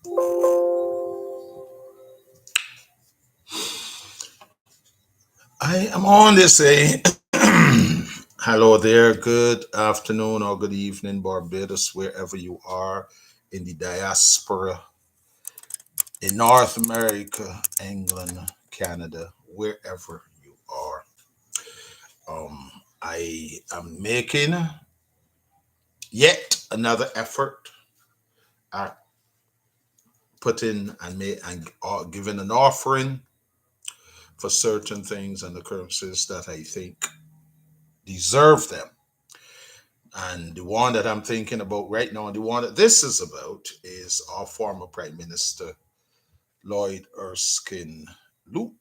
I am on this day. Hello there. Good afternoon or good evening, Barbados, wherever you are in the diaspora, in North America, England, Canada, wherever you are. I am making yet another effort at putting and giving an offering for certain things and occurrences that I think deserve them. And the one that I'm thinking about right now, and the one that this is about, is our former Prime Minister, Lloyd Erskine Luke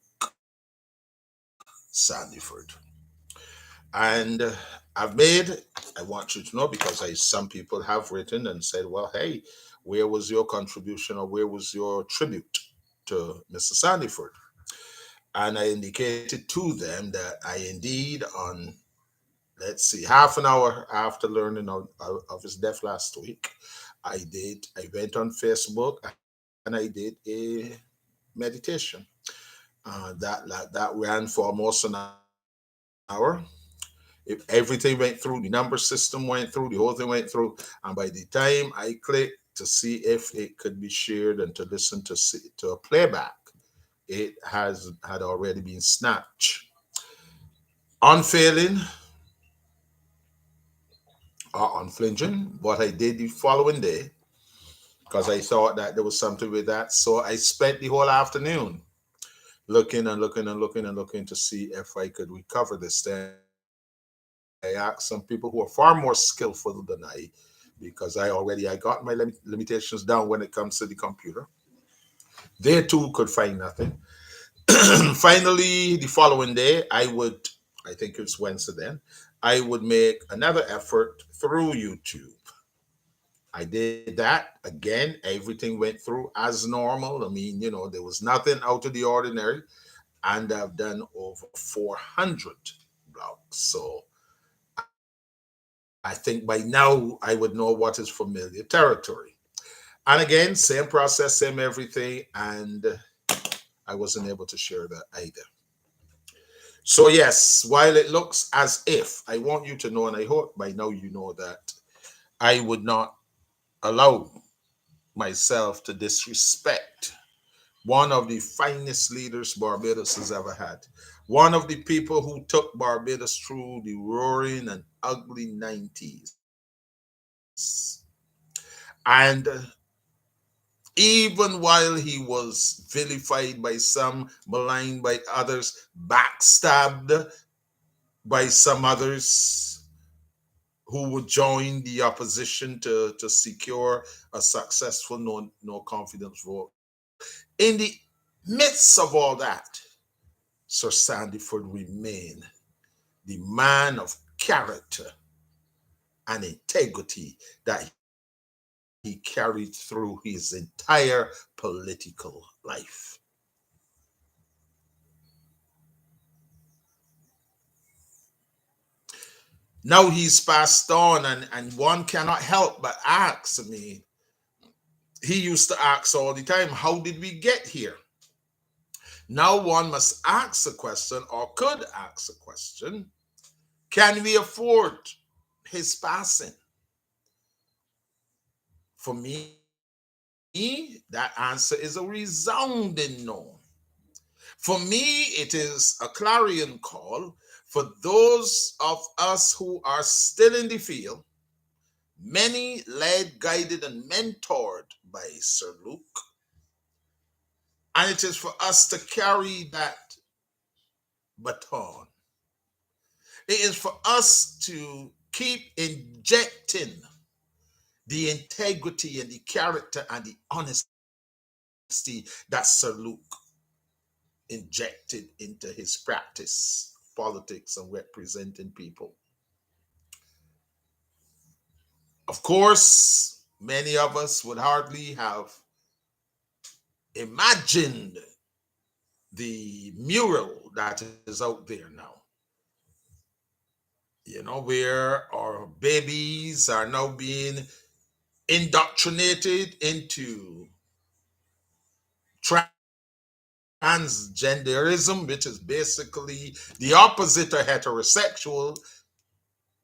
Sandyford. And I want you to know because some people have written and said, well, hey, where was your contribution or where was your tribute to Mr. Sandyford? And I indicated to them that I indeed, on let's see, half an hour after learning of his death last week, I went on Facebook and I did a meditation. That ran for almost an hour. If everything went through, the number system went through, the whole thing went through, and by the time I clicked to see if it could be shared and to listen to a playback, had already been snatched. Unfailing or unflinching, what I did the following day, because I thought that there was something with that. So I spent the whole afternoon looking and looking and looking and looking to see if I could recover this. Then I asked some people who are far more skillful than I, because I got my limitations down when it comes to the computer. They too could find nothing. Finally, the following day, I think it's Wednesday then, I would make another effort through YouTube. I did that again. Everything went through as normal. I mean, there was nothing out of the ordinary. And I've done over 400 blogs. So I think by now I would know what is familiar territory. And again, same process, same everything. And I wasn't able to share that either. So, yes, while it looks as if, I want you to know, and I hope by now you know that I would not allow myself to disrespect one of the finest leaders Barbados has ever had. One of the people who took Barbados through the roaring and ugly 90s. And even while he was vilified by some, maligned by others, backstabbed by some others who would join the opposition to secure a successful no confidence vote. In the midst of all that, Sir Sandyford remained the man of character and integrity that he carried through his entire political life. Now he's passed on, and one cannot help but ask me. He used to ask all the time, how did we get here? Now one must ask the question, or could ask the question, can we afford his passing? For me, that answer is a resounding no. For me, it is a clarion call for those of us who are still in the field, many led, guided, and mentored by Sir Luke. And it is for us to carry that baton. It is for us to keep injecting the integrity and the character and the honesty that Sir Luke injected into his practice, politics, and representing people. Of course, many of us would hardly have imagined the mural that is out there now. Where our babies are now being indoctrinated into transgenderism, which is basically the opposite of heterosexual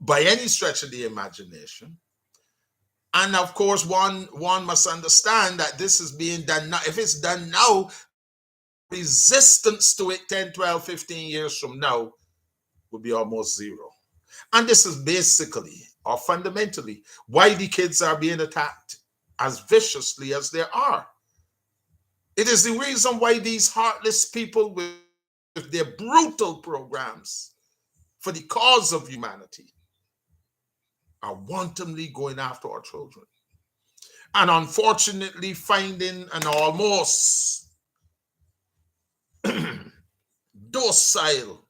by any stretch of the imagination. And of course, one must understand that this is being done now. If it's done now, resistance to it 10, 12, 15 years from now will be almost zero. And this is basically or fundamentally why the kids are being attacked as viciously as they are. It is the reason why these heartless people with their brutal programs for the cause of humanity are wantonly going after our children. And unfortunately finding an almost docile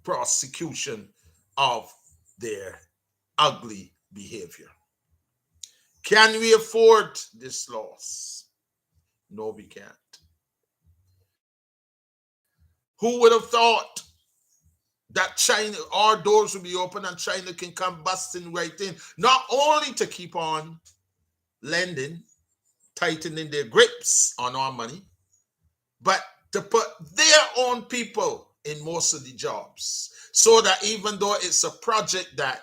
prosecution of their ugly behavior. Can we afford this loss? No, we can't. Who would have thought that China, our doors will be open and China can come busting right in, not only to keep on lending, tightening their grips on our money, but to put their own people in most of the jobs, so that even though it's a project that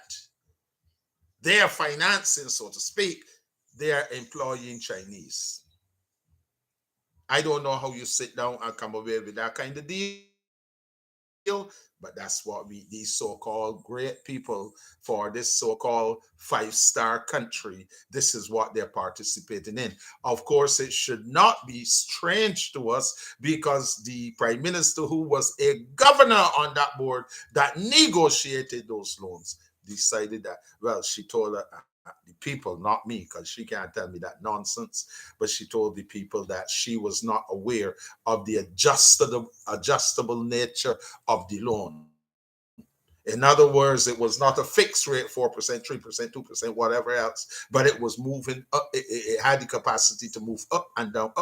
they're financing, so to speak, they're employing Chinese. I don't know how you sit down and come away with that kind of deal, but that's what these so-called great people for this so-called five-star country, this is what they're participating in. Of course, it should not be strange to us because the prime minister, who was a governor on that board that negotiated those loans, decided that, well, she told the people, not me, because she can't tell me that nonsense, but she told the people that she was not aware of the adjustable nature of the loan. In other words, it was not a fixed rate, 4%, 3%, 2%, whatever else, but it was moving up. It had the capacity to move up and down,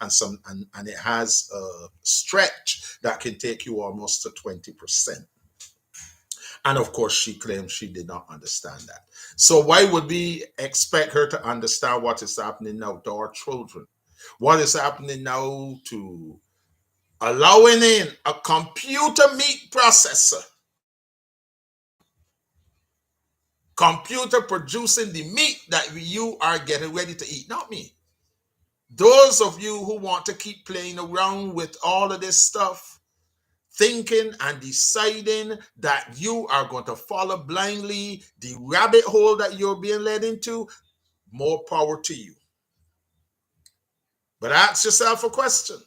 and it has a stretch that can take you almost to 20%. And of course, she claimed she did not understand that. So why would we expect her to understand what is happening now to our children? What is happening now to allowing in a computer meat processor, computer producing the meat that you are getting ready to eat, not me. Those of you who want to keep playing around with all of this stuff, thinking and deciding that you are going to follow blindly the rabbit hole that you're being led into, more power to you. But ask yourself a question.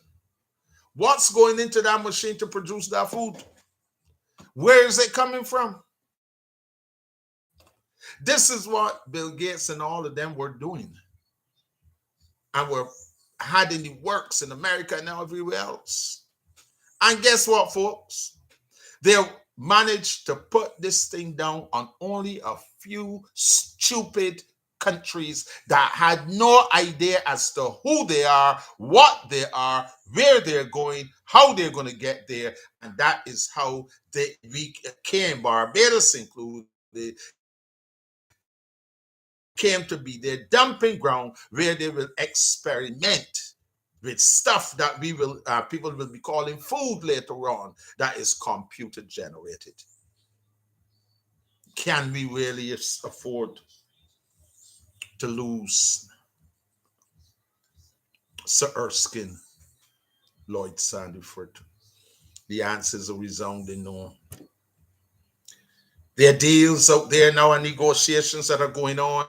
What's going into that machine to produce that food? Where is it coming from? This is what Bill Gates and all of them were doing. And were had in the works in America and everywhere else. And guess what, folks? They managed to put this thing down on only a few stupid countries that had no idea as to who they are, what they are, where they're going, how they're going to get there. And that is how we came, Barbados included, came to be their dumping ground where they will experiment with stuff that we will people will be calling food later on, that is computer generated. Can we really afford to lose Sir Erskine Lloyd Sandiford? The answer is a resounding no. There are deals out there now and negotiations that are going on,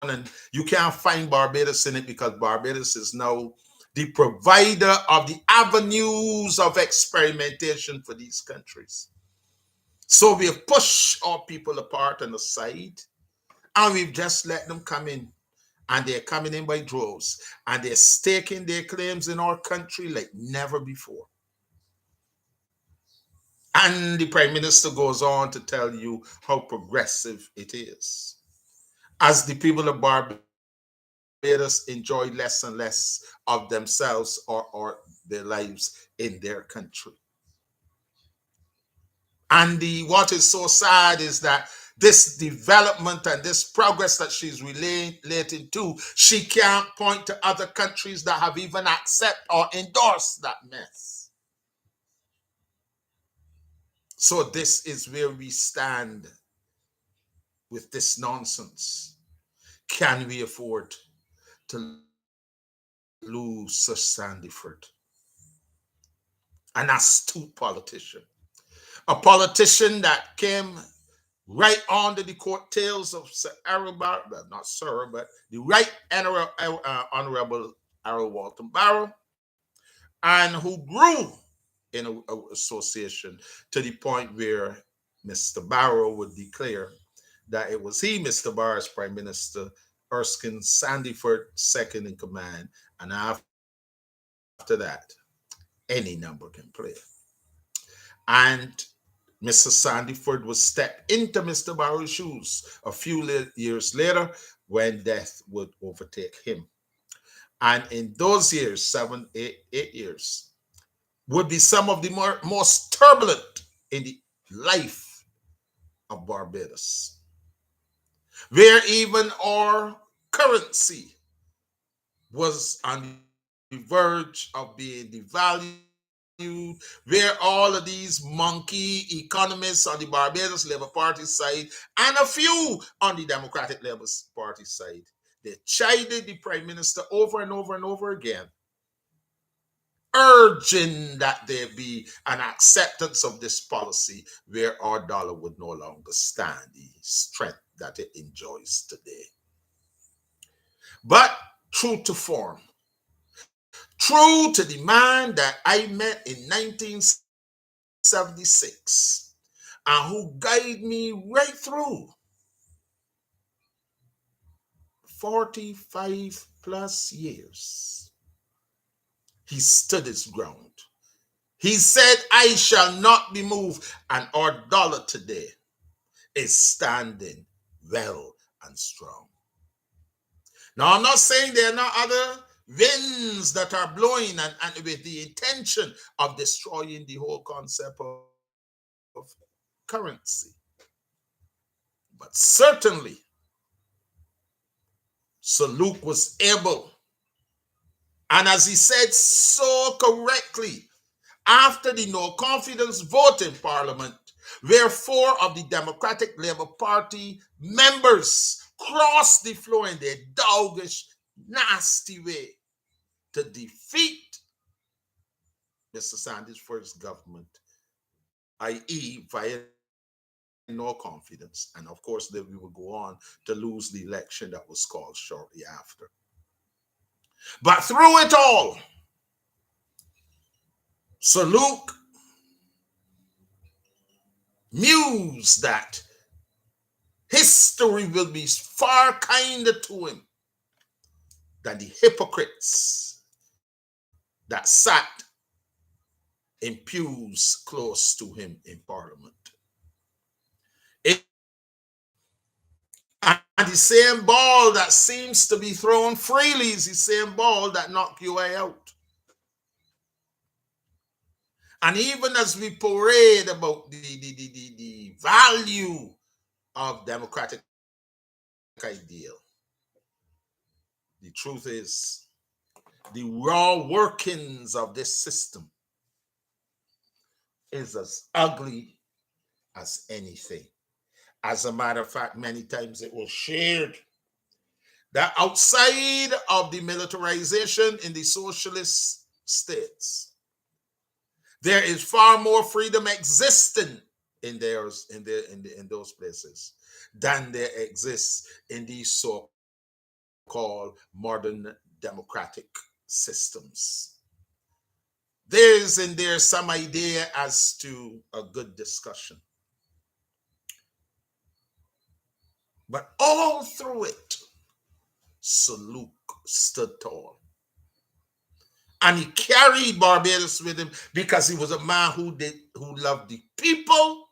and you can't find Barbados in it because Barbados is now the provider of the avenues of experimentation for these countries. So we've pushed our people apart and aside, and we've just let them come in. And they're coming in by droves, and they're staking their claims in our country like never before. And the Prime Minister goes on to tell you how progressive it is, as the people of Barbados enjoy less and less of themselves or their lives in their country. And what is so sad is that this development and this progress that she's relating to, she can't point to other countries that have even accept or endorsed that mess. So this is where we stand with this nonsense. Can we afford to lose Sir Sandyford? An astute politician. A politician that came right under the coattails of Sir Arrow, not Sir, but the Right Honorable Arrow Walton Barrow, and who grew in a association to the point where Mr. Barrow would declare that it was he, Mr. Barrow, as Prime Minister, Erskine Sandyford, second in command, and after that, any number can play. And Mr. Sandyford would step into Mr. Barrow's shoes a few years later when death would overtake him. And in those years, 8 years, would be some of the most turbulent in the life of Barbados, where even our currency was on the verge of being devalued, where all of these monkey economists on the Barbados Labour Party side and a few on the Democratic Labour Party side, they chided the Prime Minister over and over and over again, urging that there be an acceptance of this policy where our dollar would no longer stand the strength that it enjoys today. But true to form, true to the man that I met in 1976 and who guided me right through 45 plus years, he stood his ground. He said, I shall not be moved, and our dollar today is standing well and strong. Now, I'm not saying there are not other winds that are blowing and with the intention of destroying the whole concept of currency. But certainly, Sir Luke was able, and as he said so correctly, after the no confidence vote in Parliament, where 4 of the Democratic Labour Party members crossed the floor in their doggish, nasty way to defeat Mr. Sanders' first government, i.e., via no confidence. And of course, then we would go on to lose the election that was called shortly after. But through it all, Sir Luke mused that history will be far kinder to him than the hypocrites that sat in pews close to him in Parliament. And the same ball that seems to be thrown freely is the same ball that knocked you out. And even as we parade about the value of democratic ideal, the truth is the raw workings of this system is as ugly as anything. As a matter of fact, many times it was shared that outside of the militarization in the socialist states, there is far more freedom existing in those places than there exists in these so-called modern democratic systems. There's in there some idea as to a good discussion. But all through it, Sir Luke stood tall. And he carried Barbados with him because he was a man who loved the people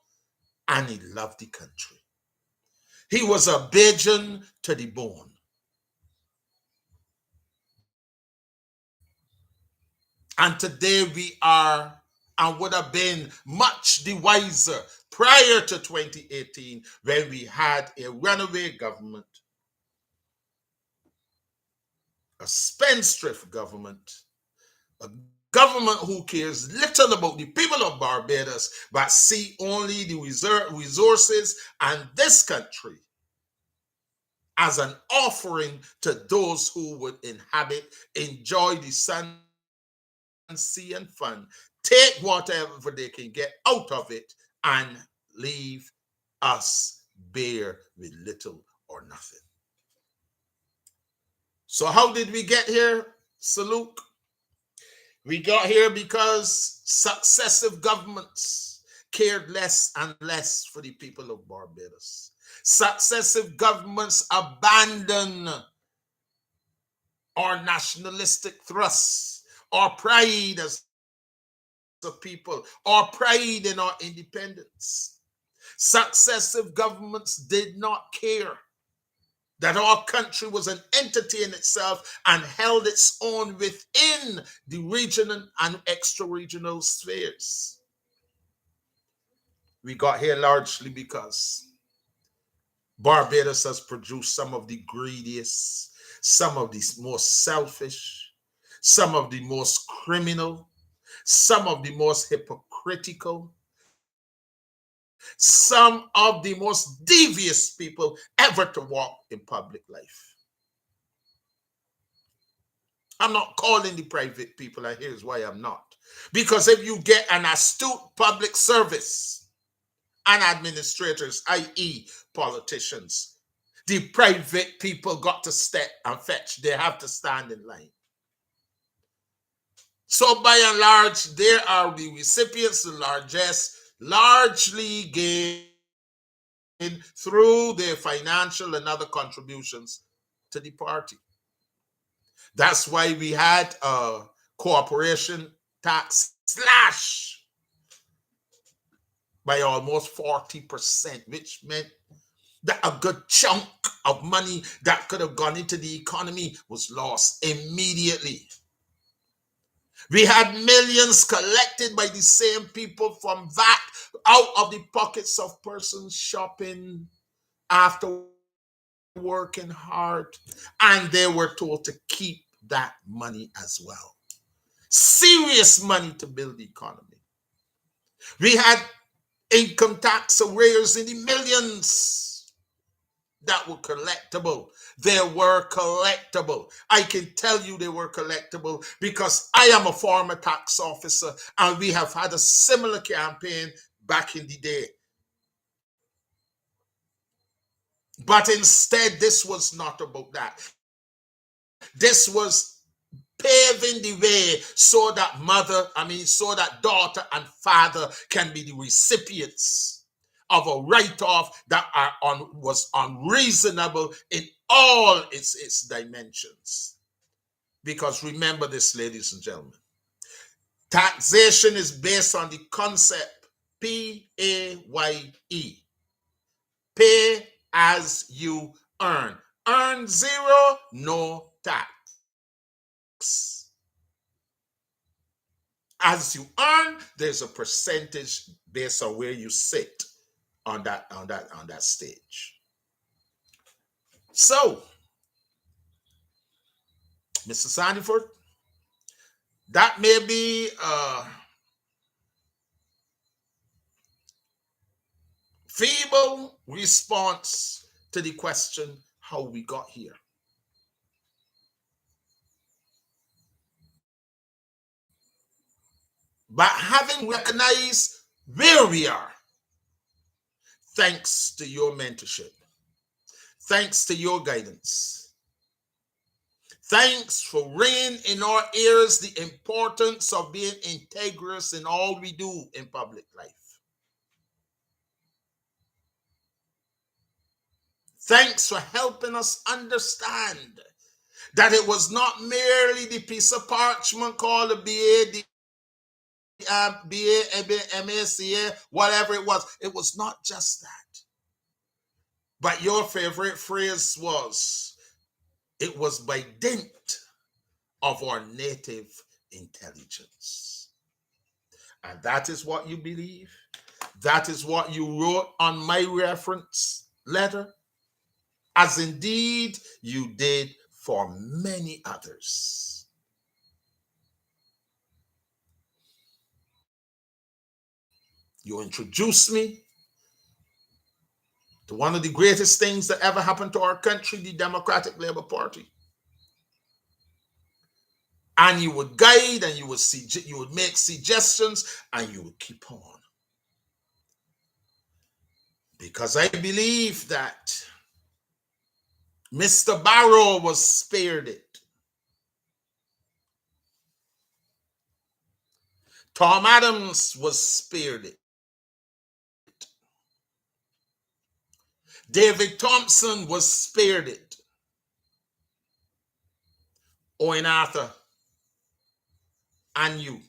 and he loved the country. He was a Bajan to the bone. And today we are and would have been much the wiser prior to 2018, when we had a runaway government, a spendthrift government, a government who cares little about the people of Barbados, but see only the resources and this country as an offering to those who would enjoy the sun, sea, and fun, take whatever they can get out of it, and leave us bare with little or nothing. So how did we get here, Saluk? We got here because successive governments cared less and less for the people of Barbados. Successive governments abandoned our nationalistic thrusts, our pride as a people, our pride in our independence. Successive governments did not care that our country was an entity in itself and held its own within the regional and extra-regional spheres. We got here largely because Barbados has produced some of the greediest, some of the most selfish, some of the most criminal, some of the most hypocritical, some of the most devious people ever to walk in public life. I'm not calling the private people, and here's why I'm not. Because if you get an astute public service and administrators, i.e. politicians, the private people got to step and fetch. They have to stand in line. So by and large, there are the recipients, the largesse, largely gained through their financial and other contributions to the party. That's why we had a corporation tax slash by almost 40%, which meant that a good chunk of money that could have gone into the economy was lost immediately. We had millions collected by the same people from VAT out of the pockets of persons shopping after working hard, and they were told to keep that money as well. Serious money to build the economy. We had income tax arrears in the millions that were collectible. They were collectible. I can tell you they were collectible because I am a former tax officer and we have had a similar campaign back in the day. But instead, this was not about that. This was paving the way so that daughter and father can be the recipients of a write-off that was unreasonable in all its dimensions. Because remember this, ladies and gentlemen, taxation is based on the concept P-A-Y-E. Pay as you earn. Earn zero, no tax. As you earn, there's a percentage based on where you sit on that stage. So, Mr. Sandiford, that may be a feeble response to the question how we got here. But having recognized where we are, thanks to your mentorship, thanks to your guidance, thanks for ringing in our ears the importance of being integrous in all we do in public life. Thanks for helping us understand that it was not merely the piece of parchment called a BA, MACA, whatever it was. It was not just that. But your favorite phrase was, it was by dint of our native intelligence. And that is what you believe. That is what you wrote on my reference letter, as indeed you did for many others. You introduced me to one of the greatest things that ever happened to our country, the Democratic Labour Party. And you would guide, and you would make suggestions, and you would keep on. Because I believe that Mr. Barrow was spared it. Tom Adams was spared it. David Thompson was spared it. Owen Arthur and you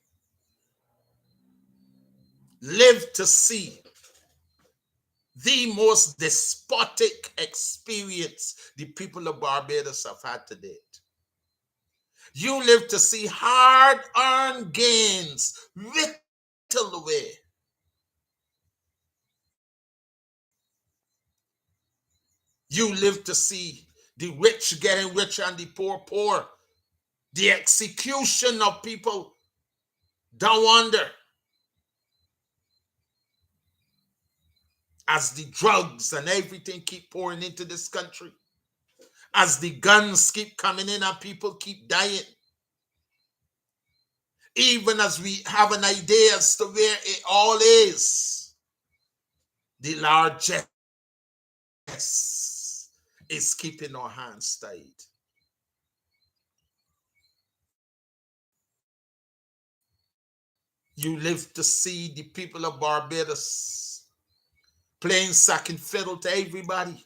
lived to see the most despotic experience the people of Barbados have had to date. You lived to see hard-earned gains whittled away. You lived to see the rich getting richer and the poor poor. The execution of people down under. As the drugs and everything keep pouring into this country. As the guns keep coming in and people keep dying. Even as we have an idea as to where it all is, the largesse is keeping our hands tied. You live to see the people of Barbados playing second fiddle to everybody.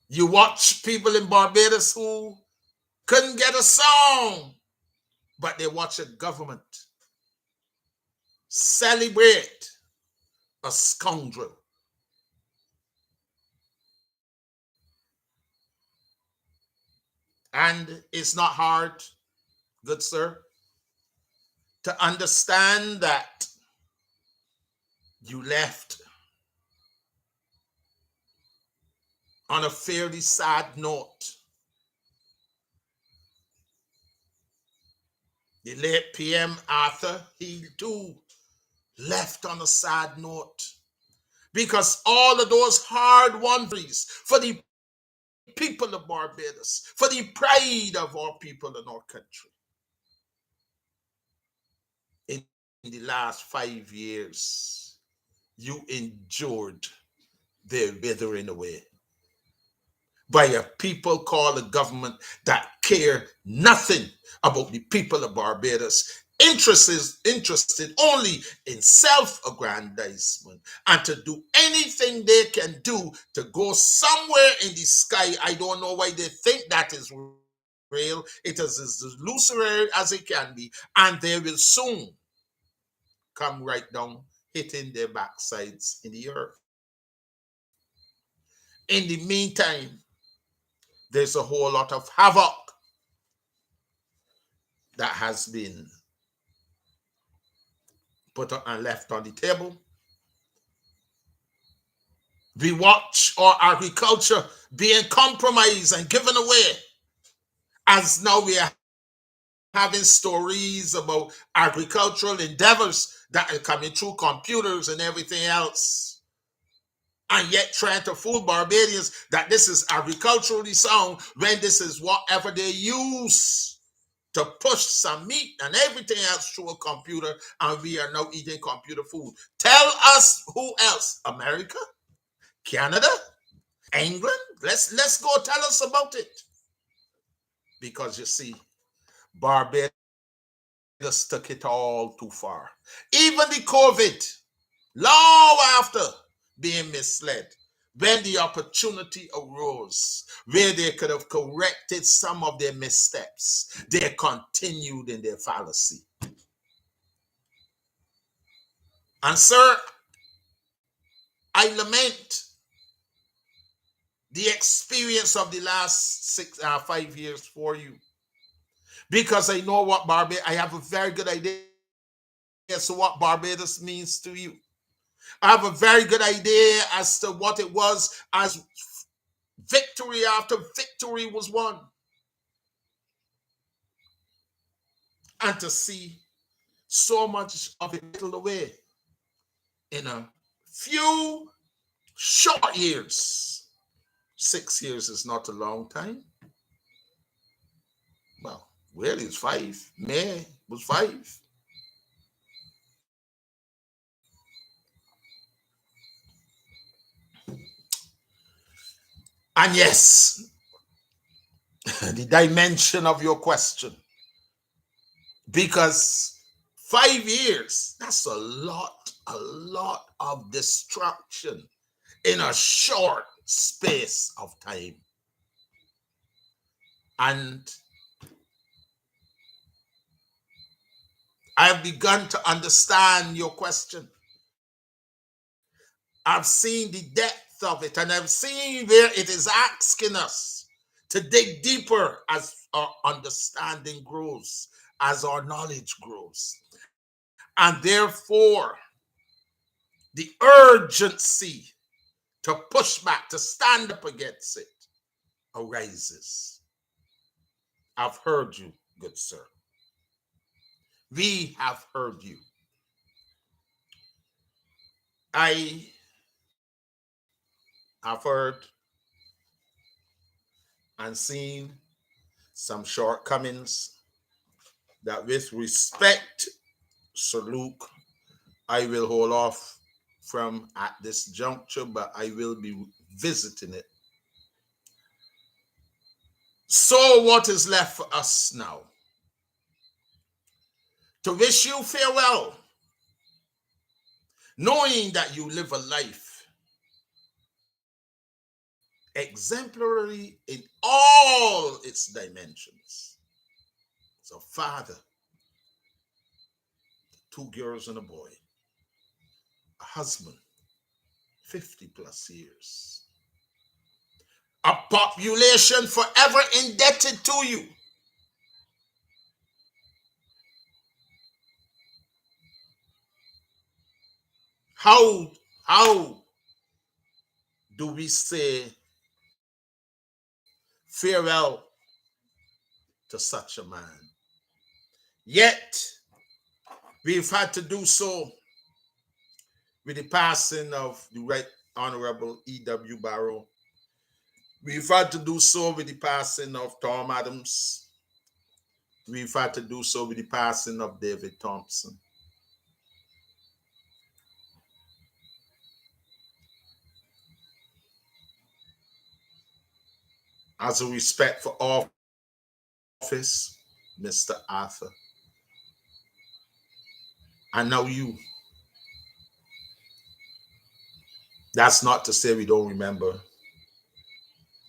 You watch people in Barbados who couldn't get a song, but they watch a government celebrate a scoundrel. And it's not hard, good sir, to understand that you left on a fairly sad note. The late PM Arthur, he too left on a sad note, because all of those hard-won victories for the people of Barbados, for the pride of our people in our country, in the last 5 years, you endured their withering away by a people called a government that care nothing about the people of Barbados, interested only in self-aggrandizement and to do anything they can do to go somewhere in the sky. I don't know why they think that is real. It is as illusory as it can be, and they will soon come right down, hitting their backsides in the earth. In the meantime, there's a whole lot of havoc that has been put and left on the table. We watch our agriculture being compromised and given away, as now we are having stories about agricultural endeavors that are coming through computers and everything else, and yet trying to fool Barbadians that this is agriculturally sound when this is whatever they use to push some meat and everything else through a computer, and we are now eating computer food. Tell us who else? America? Canada? England? Let's go tell us about it. Because you see, Barbados took it all too far. Even the COVID, long after being misled, when the opportunity arose where they could have corrected some of their missteps, they continued in their fallacy. And sir, I lament the experience of the last 5 years for you, because I know what Barbados, I have a very good idea as to what Barbados means to you. I have a very good idea as to what it was as victory after victory was won. And to see so much of it whittled away in a few short years. 6 years is not a long time. Well, really, it's 5. May was 5. And yes, the dimension of your question, because 5 years, that's a lot of destruction in a short space of time. And I've begun to understand your question. I've seen the depth of it, and I've seen where it is asking us to dig deeper as our understanding grows, as our knowledge grows. And therefore, the urgency to push back, to stand up against it, arises. I've heard you, good sir. We have heard you. I have heard and seen some shortcomings that, with respect, Sir Luke, I will hold off from at this juncture, but I will be visiting it. So what is left for us now? To wish you farewell, knowing that you live a life exemplary in all its dimensions. As a father, 2 girls and a boy, a husband, 50 plus years, a population forever indebted to you. How do we say farewell to such a man? Yet, we've had to do so with the passing of the Right Honorable E.W. Barrow. We've had to do so with the passing of Tom Adams. We've had to do so with the passing of David Thompson. As a respect for office, Mr. Arthur. And now you. That's not to say we don't remember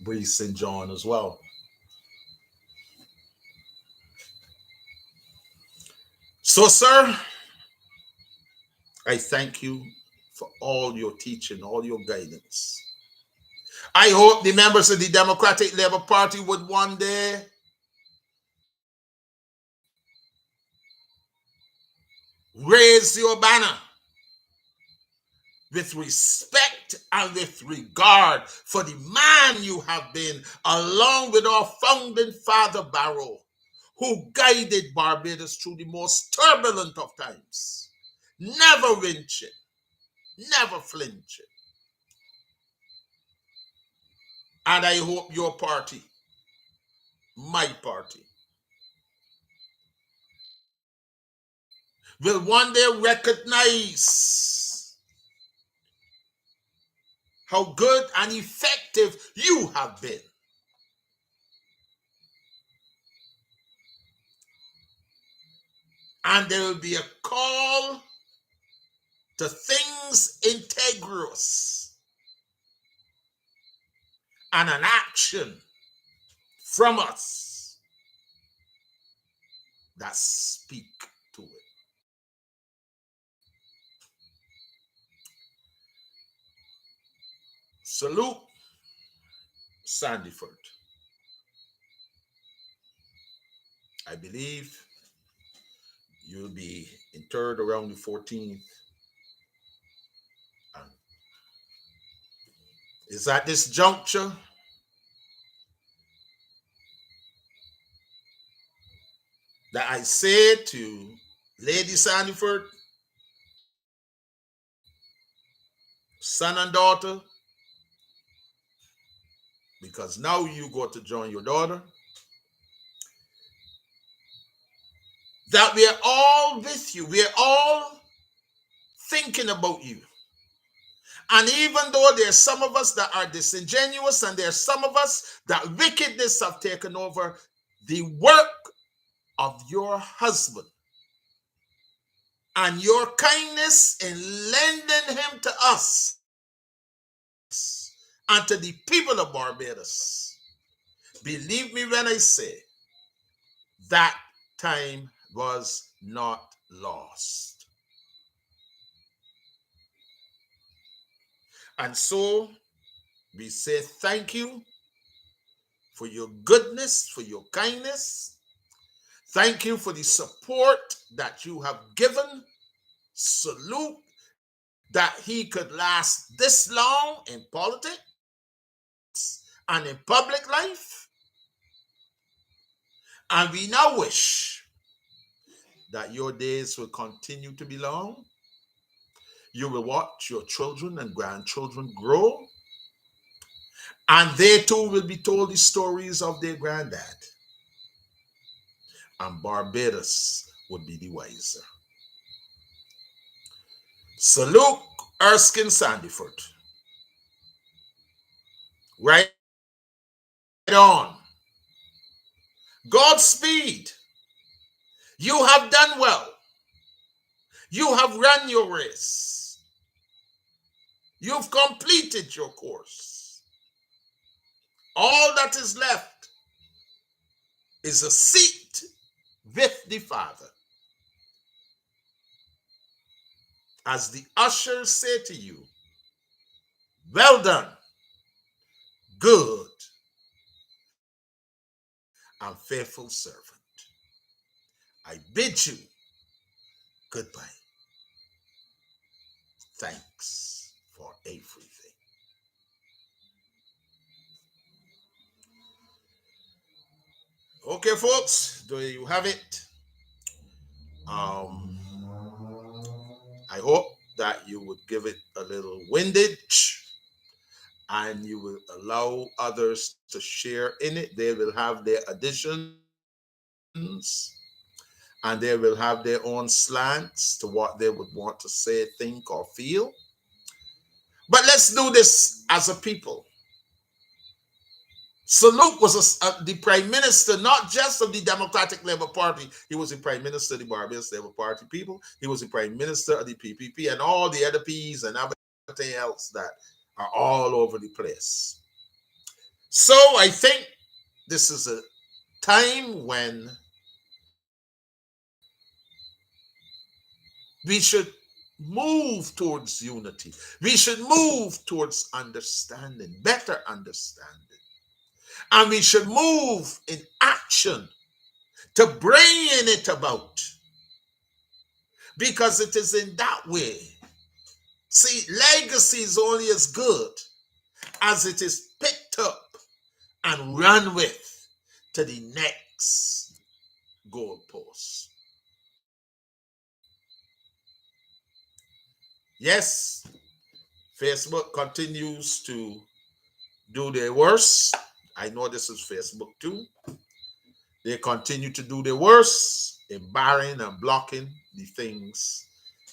Bree St. John as well. So, sir, I thank you for all your teaching, all your guidance. I hope the members of the Democratic Labour Party would one day raise your banner with respect and with regard for the man you have been, along with our founding father Barrow, who guided Barbados through the most turbulent of times, never winching, never flinching. And I hope your party, my party, will one day recognize how good and effective you have been. And there will be a call to things integrous and an action from us that speak to it. Salute, Sandyford. I believe You'll be interred around the 14th. And it's at this juncture that I say to Lady Sandyford, son and daughter, because now you got to join your daughter, that we're all with you. We're all thinking about you. And even though there's some of us that are disingenuous and there's some of us that wickedness have taken over, the work of your husband and your kindness in lending him to us and to the people of Barbados, believe me when I say that time was not lost. And so we say thank you for your goodness, for your kindness. Thank you for the support that you have given. Salute that he could last this long in politics and in public life. And we now wish that your days will continue to be long. You will watch your children and grandchildren grow, and they too will be told the stories of their granddad. And Barbados would be the wiser. Salute Erskine Sandyford. Right on. Godspeed. You have done well. You have run your race. You've completed your course. All that is left is a seat with the Father. As the ushers say to you, well done, good and faithful servant. I bid you goodbye. Thanks for everything. Okay, folks, there you have it. Um, I hope that you would give it a little windage and you will allow others to share in it. They will have their additions and they will have their own slants to what they would want to say, think, or feel. But let's do this as a people. Saluk was the prime minister, not just of the Democratic Labour Party. He was the prime minister of the Barbados Labour Party people. He was the prime minister of the PPP and all the other Ps and everything else that are all over the place. So I think this is a time when we should move towards unity. We should move towards understanding, better understanding. And we should move in action to bring it about. Because it is in that way. See, legacy is only as good as it is picked up and run with to the next goalpost. Yes, Facebook continues to do their worst. I know this is Facebook too. They continue to do their worst in barring and blocking the things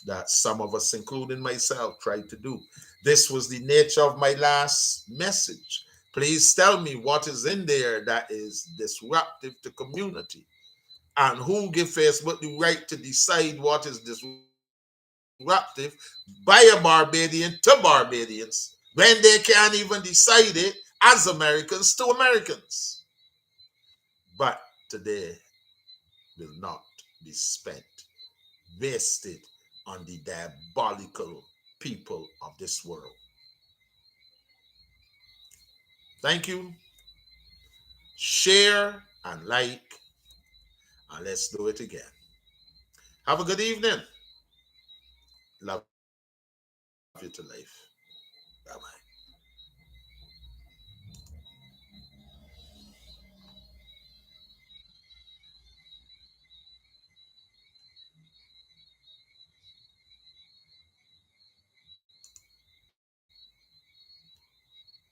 that some of us, including myself, tried to do. This was the nature of my last message. Please tell me what is in there that is disruptive to community, and who give Facebook the right to decide what is disruptive by a Barbadian to Barbadians when they can't even decide it as Americans to Americans. But today will not be spent, wasted on the diabolical people of this world. Thank you. Share and like, and let's do it again. Have a good evening. Love you to life.